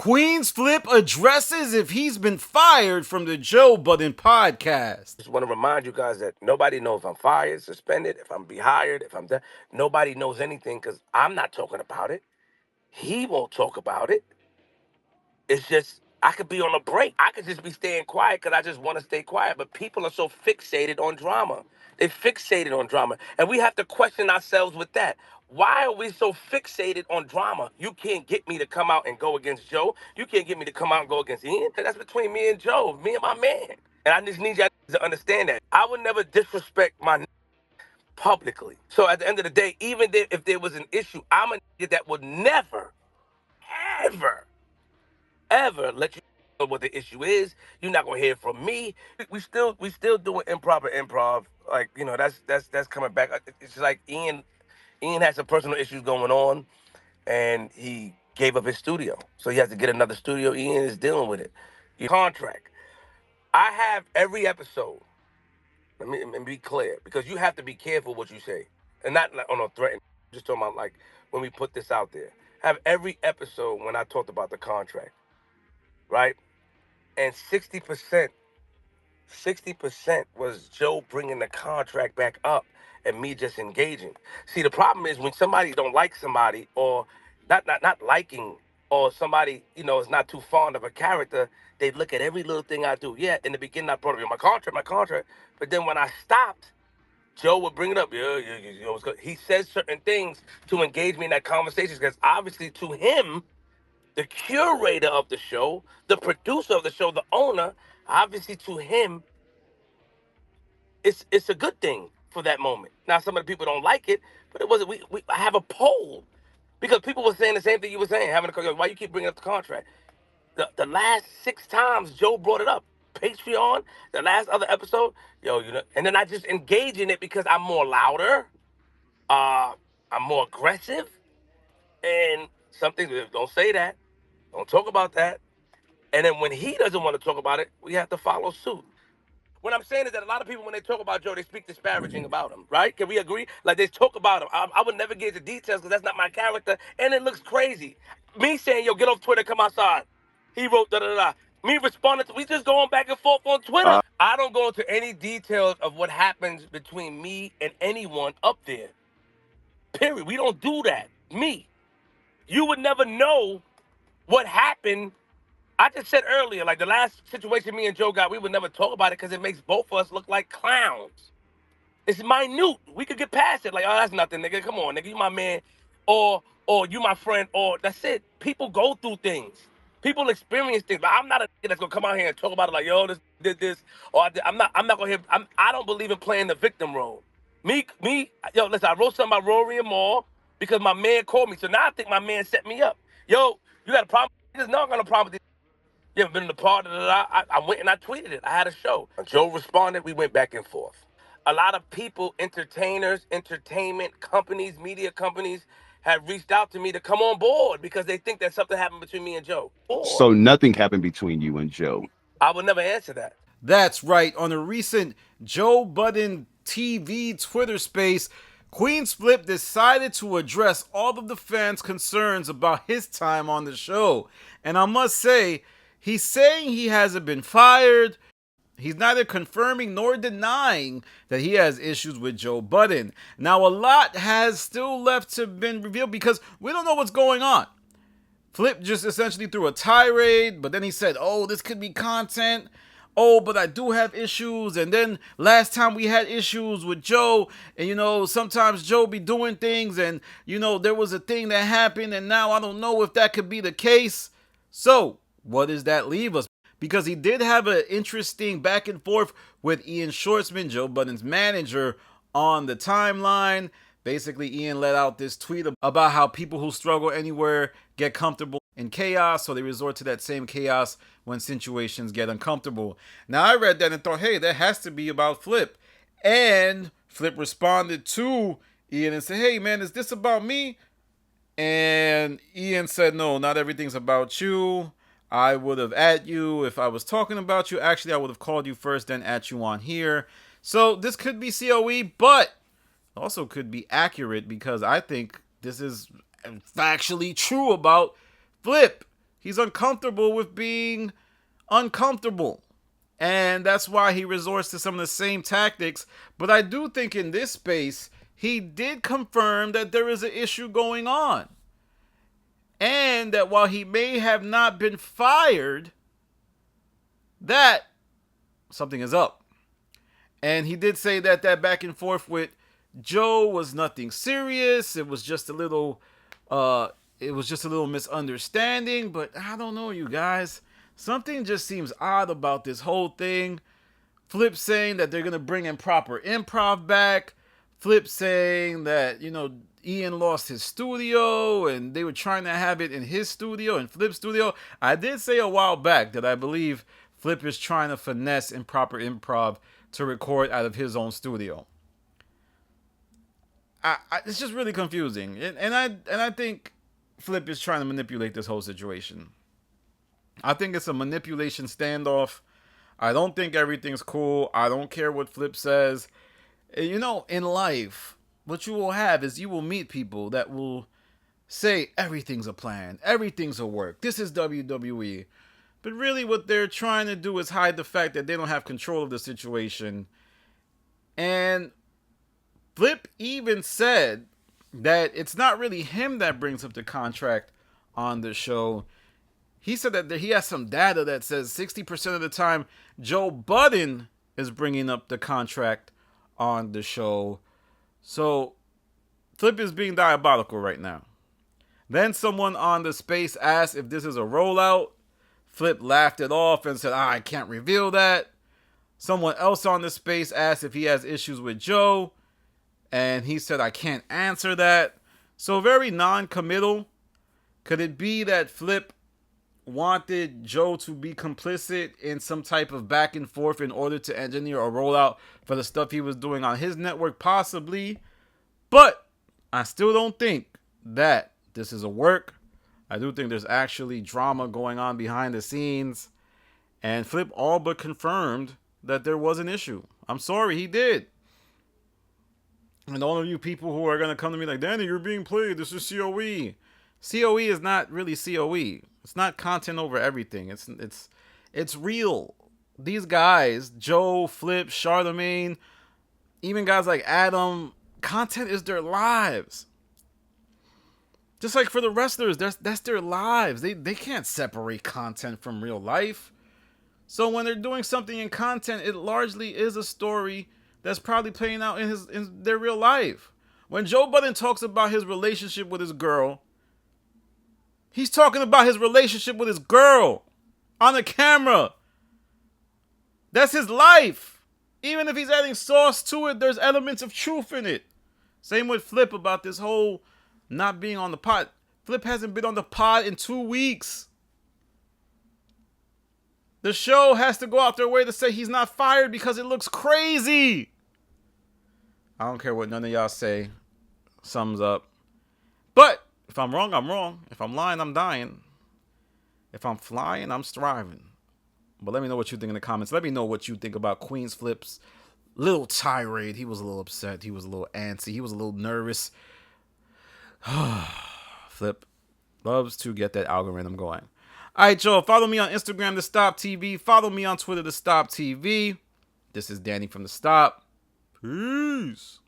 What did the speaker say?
Queenzflip addresses if he's been fired from the Joe Budden podcast. Just want to remind you guys that nobody knows if I'm fired, suspended, if I'm be hired, if I'm done. Nobody knows anything because I'm not talking about it. He won't talk about it. It's just I could be on a break. I could just be staying quiet because I just want to stay quiet. But people are so fixated on drama. They're fixated on drama. And we have to question ourselves with that. Why are we so fixated on drama? You can't get me to come out and go against Joe. You can't get me to come out and go against Ian. That's between me and Joe, me and my man. And I just need y'all to understand that. I would never disrespect my publicly. So at the end of the day, even if there was an issue, I'm a nigga that would never, ever ever let you know what the issue is. You're not gonna hear it from me. We still doing improv. Like, that's coming back. It's just like Ian has some personal issues going on, and he gave up his studio, so he has to get another studio. Ian is dealing with it. Your contract. I have every episode. Let me be clear, because you have to be careful what you say, and not like on a threat. Just talking about like when we put this out there. I have every episode when I talked about the contract, right? And 60% was Joe bringing the contract back up and me just engaging. See, the problem is when somebody don't like somebody, or not liking, or somebody, is not too fond of a character, they look at every little thing I do. Yeah, in the beginning I brought up my contract. But then when I stopped, Joe would bring it up. Yeah, it's good. He says certain things to engage me in that conversation because obviously to him, the curator of the show, the producer of the show, the owner, obviously to him, it's a good thing for that moment. Now some of the people don't like it, but it wasn't. I have a poll because people were saying the same thing you were saying. Why you keep bringing up the contract? The last 6 times Joe brought it up, Patreon, the last other episode, and then I just engage in it because I'm more louder, I'm more aggressive, and some things don't say that. Don't talk about that. And then when he doesn't want to talk about it, we have to follow suit. What I'm saying is that a lot of people, when they talk about Joe, they speak disparaging about him, right? Can we agree? Like, they talk about him. I would never get into details because that's not my character, and it looks crazy. Me saying, yo, get off Twitter, come outside. He wrote da-da-da. Me responding, we just going back and forth on Twitter. I don't go into any details of what happens between me and anyone up there. Period. We don't do that. Me. You would never know what happened. I just said earlier, like the last situation me and Joe got, we would never talk about it because it makes both of us look like clowns. It's minute. We could get past it. Like, oh, that's nothing, nigga. Come on, nigga. You my man. Or you my friend. Or that's it. People go through things. People experience things. But I'm not a nigga that's gonna come out here and talk about it like, yo, this did this. Or I'm not gonna hear. I don't believe in playing the victim role. Yo, listen, I wrote something about Rory and Maul because my man called me. So now I think my man set me up. Yo, you got a problem? Niggas know I got a problem with this. You ever been in the part of it? I went and I tweeted it. I had a show. Joe responded. We went back and forth. A lot of people, entertainers, entertainment companies, media companies, have reached out to me to come on board because they think that something happened between me and Joe. So nothing happened between you and Joe. I would never answer that. That's right. On a recent Joe Budden TV Twitter space, Queenzflip decided to address all of the fans' concerns about his time on the show. And I must say, he's saying he hasn't been fired. He's neither confirming nor denying that he has issues with Joe Budden. Now, a lot has still left to been revealed because we don't know what's going on. Flip just essentially threw a tirade, but then he said, oh, this could be content. Oh, but I do have issues. And then last time we had issues with Joe, and sometimes Joe be doing things, and there was a thing that happened, and now I don't know if that could be the case. So what does that leave us? Because he did have an interesting back and forth with Ian Schwartzman, Joe Budden's manager, on the timeline. Basically, Ian let out this tweet about how people who struggle anywhere get comfortable in chaos, so they resort to that same chaos when situations get uncomfortable. Now, I read that and thought, hey, that has to be about Flip. And Flip responded to Ian and said, hey, man, is this about me? And Ian said, no, not everything's about you. I would have at you if I was talking about you. Actually, I would have called you first, then at you on here. So this could be COE, but also could be accurate because I think this is factually true about Flip. He's uncomfortable with being uncomfortable. And that's why he resorts to some of the same tactics. But I do think in this space, he did confirm that there is an issue going on. And that while he may have not been fired, that something is up. And he did say that back and forth with Joe was nothing serious. It was just a little misunderstanding. But I don't know, you guys. Something just seems odd about this whole thing. Flip saying that they're going to bring in proper improv back. Flip saying that, Ian lost his studio and they were trying to have it in his studio and Flip's studio. I did say a while back that I believe Flip is trying to finesse improper improv to record out of his own studio. It's just really confusing. And I think Flip is trying to manipulate this whole situation. I think it's a manipulation standoff. I don't think everything's cool. I don't care what Flip says. In life, what you will have is you will meet people that will say everything's a plan, everything's a work, this is WWE. But really what they're trying to do is hide the fact that they don't have control of the situation. And Flip even said that it's not really him that brings up the contract on the show. He said that he has some data that says 60% of the time Joe Budden is bringing up the contract on the show. So Flip is being diabolical right now. Then someone on the space asked if this is a rollout. Flip laughed it off and said, I can't reveal that. Someone else on the space asked if he has issues with Joe. And he said, I can't answer that. So very non-committal. Could it be that Flip wanted Joe to be complicit in some type of back and forth in order to engineer a rollout for the stuff he was doing on his network? Possibly. But I still don't think that this is a work. I do think there's actually drama going on behind the scenes. And Flip all but confirmed that there was an issue. I'm sorry, he did. And all of you people who are going to come to me like, Danny, you're being played. This is COE. COE is not really COE. It's not content over everything. It's real. These guys, Joe, Flip, Charlemagne, even guys like Adam, content is their lives. Just like for the wrestlers, that's their lives. They can't separate content from real life. So when they're doing something in content, it largely is a story that's probably playing out in their real life. When Joe Budden talks about his relationship with his girl, he's talking about his relationship with his girl on the camera. That's his life. Even if he's adding sauce to it, there's elements of truth in it. Same with Flip about this whole not being on the pod. Flip hasn't been on the pod in 2 weeks. The show has to go out their way to say he's not fired because it looks crazy. I don't care what none of y'all say. Sums up. But if I'm wrong, I'm wrong. If I'm lying, I'm dying. If I'm flying, I'm striving. But let me know what you think in the comments. Let me know what you think about Queenzflip's little tirade. He was a little upset. He was a little antsy. He was a little nervous. Flip loves to get that algorithm going. All right, y'all. Follow me on Instagram, The Stop TV. Follow me on Twitter, The Stop TV. This is Danny from The Stop. Peace.